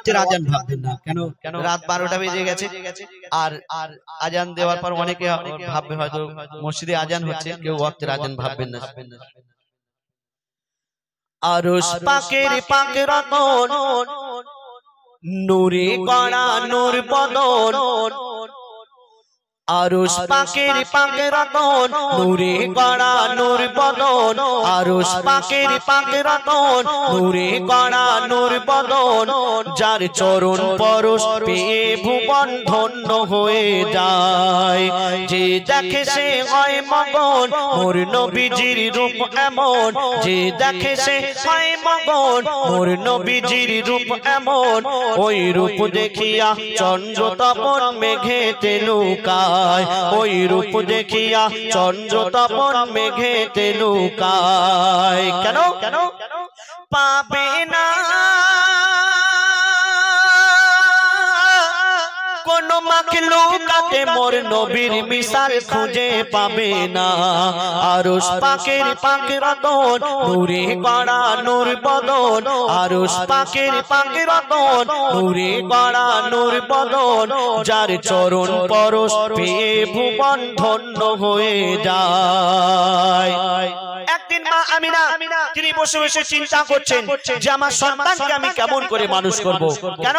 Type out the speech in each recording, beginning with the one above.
ওয়াক্তের আজান ভাববেন না। কেন? রাত 12টা বেজে গেছে আর আজান দেওয়ার পর অনেকে ভাববে হয়তো মসজিদে আজান হচ্ছে, কেউ ওয়াক্তের আজান ভাববেন না। আরশ পাকের পাকের রতন নূরে গড়া নূর বদন, আরশ পাকের পাকের রতন নূরে গড়া নূর বদন, আরশ পাকের পাকের রতন নূরে গড়া নূর বদন, যার চরণ পরশ পেয়ে ভুবন ধন্য হয়ে যায়। যে দেখে সে হয় মগন মোর নবীজির রূপ এমন, যে দেখে সে হয় মগন মোর নবীজির রূপ এমন, ওই রূপ দেখিয়া চন্দ্র তপন মেঘেতে লুকায়, ওই রূপ দেখিয়া চন্দ্র তপন মেঘেতে লুকায়। কেন? পাবে না কোন মাখলুকাতে মোর নবীর মিসাল খুঁজে পাবে না। আরশ পাকের পাকের রতন নূরে গড়া নূর বদন, আরশ পাকের পাকের রতন নূরে গড়া নূর বদন, যার চরণ পরশ পেয়ে ভুবন ধন্য হয়ে যায়। একদিন মা আমিনা তিনি বসে বসে চিন্তা করছেন যে আমার সন্তানকে আমি কেমন করে মানুষ করব। কেন?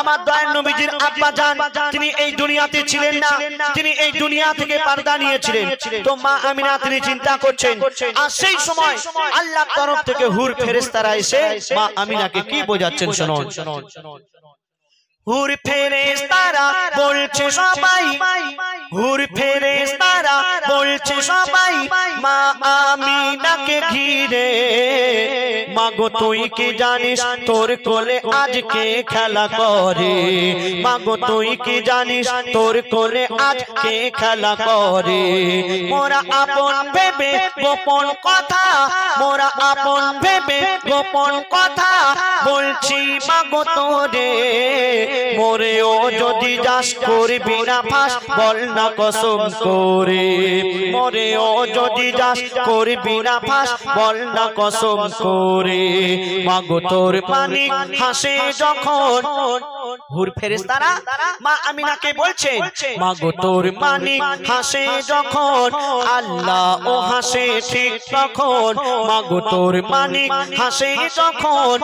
আমার দয়ার নবীজির আব্বা জান তিনি এই দুনিয়াতে ছিলেন না, তিনি এই দুনিয়া থেকে পর্দা নিয়েছিলেন। তো মা আমিনা তিনি চিন্তা করছেন, আর সেই সময় আল্লাহর তরফ থেকে হুর ফেরেশতারা এসে মা আমিনাকে কি বোঝাচ্ছেন শুনুন। হুর ফেরেশতারা বলছে সবাই, হুর ফেরেশতারা বলছে সবাই মা আমিনাকে ঘিরে, মাগো তুই কি জানিস তোর কোলে আজকে খেলা করে, মাগো তুই কি জানিস তোর কোলে আজকে খেলা করে। মোরা আপন ভেবে গোপন কথা, মোরা আপন ভেবে গোপন কথা বলছি মাগো তোরে, মোরেও যদি যাস করবি না ফাঁস বল না কসম করে, মোরেও যদি যাস করবি না ফাঁস বল না কসম করে। মাগো তোর মানিক হাসে যখন, হুর ফেরেশতারা মা আমিনাকে বলছে মাগো তোর মানিক হাসে যখন, আল্লাহ ও হাসে ঠিক তখন, মাগো তোর মানিক হাসে যখন,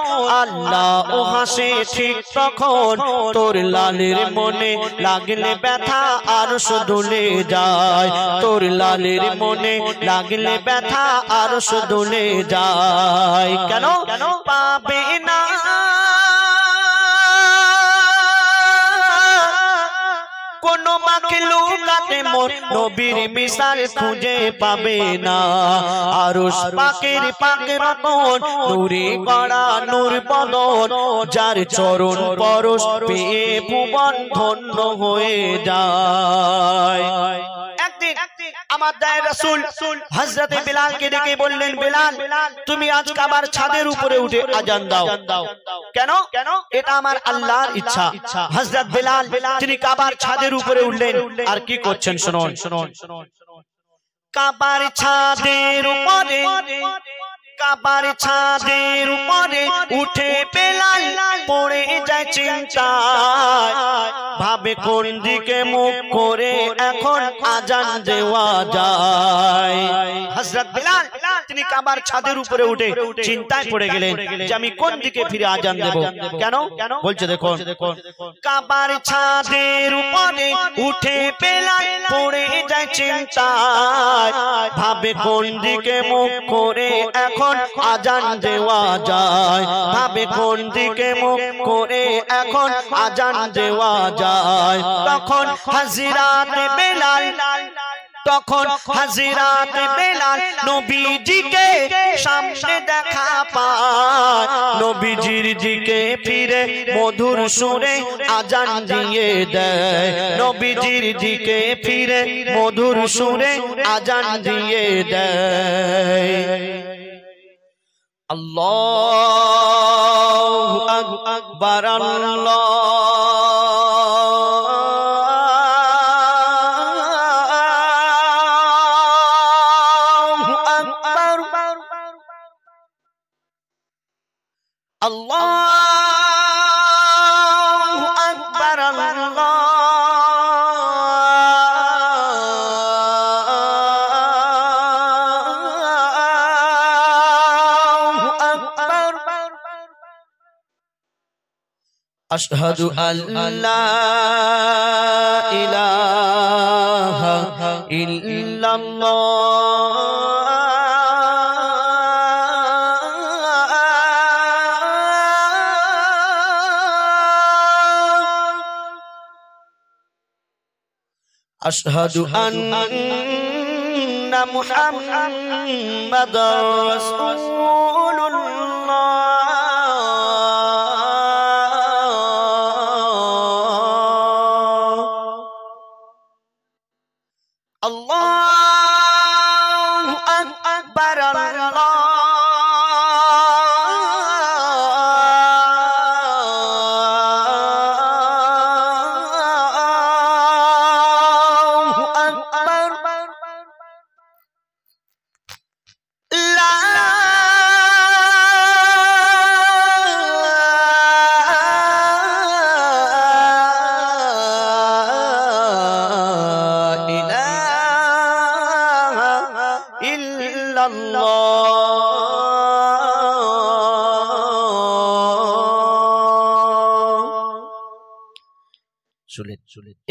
আল্লাহ ও হাসে ঠিক তখন, তোর লালের মনে লাগলে ব্যথা আরশ দুলে যায়, তোর লালের মনে লাগলে ব্যথা আরশ দুলে যায়। কেন? পাবে না কোন মাখলুকাতে মোর নবীর মিসাল খুঁজে পাবে না। আরশ পাকের পাকের রতন নূরে গড়া নূর বদন, যার চরণ পরশ পেয়ে ভুবন ধন্য হয়ে যায়। একদিন আমার দায়ের রাসূল হযরত বিলালকে ডেকে বললেন, বিলাল তুমি আজ কাবার ছাদের উপরে উঠে আজান দাও। কেন? এটা আমার আল্লাহর ইচ্ছা। হযরত বিলাল তিনি কাবার ছাদের উপরে উঠলেন, আর কি করছেন শুনুন। কাবার ছাদের উপরে, কাবার ছাদের উপরে উঠে বেলাল পড়ে যায় চিন্তায়, ভাবে কোন দিকে মুখ করে এখন আজান দেওয়া যায়। হযরত বিলাল তিনি কাবার ছাদের উপরে উঠে চিন্তায় পড়ে গেলেন যে আমি কোন দিকে ফিরে আজান দেব। কেন? বলছে দেখুন, কাবার ছাদের উপরে উঠে বেলাল পড়ে যায় চিন্তায়, ভাবে কোন দিকে মুখ করে এখন আজান দেওয়া যায়, ভাবে কোন দিকে মুখ করে এখন আজান দেওয়া যায়। তখন হাজিরাতে বেলাল, তখন হাজিরাতে বেলাল নবীজিকে সামনে দেখা পায়, নবীজির দিকে ফিরে মধুর সুরে আজান দিয়ে দেয়, নবীজির দিকে ফিরে মধুর সুরে আজান দিয়ে দেয়। আল্লাহু আকবার, আল্লাহু আকবার, আল্লাহু أشهد أن لا إله إلا الله أشهد أن محمد رسول الله الله أكبر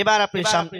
এবার আপনি সামনে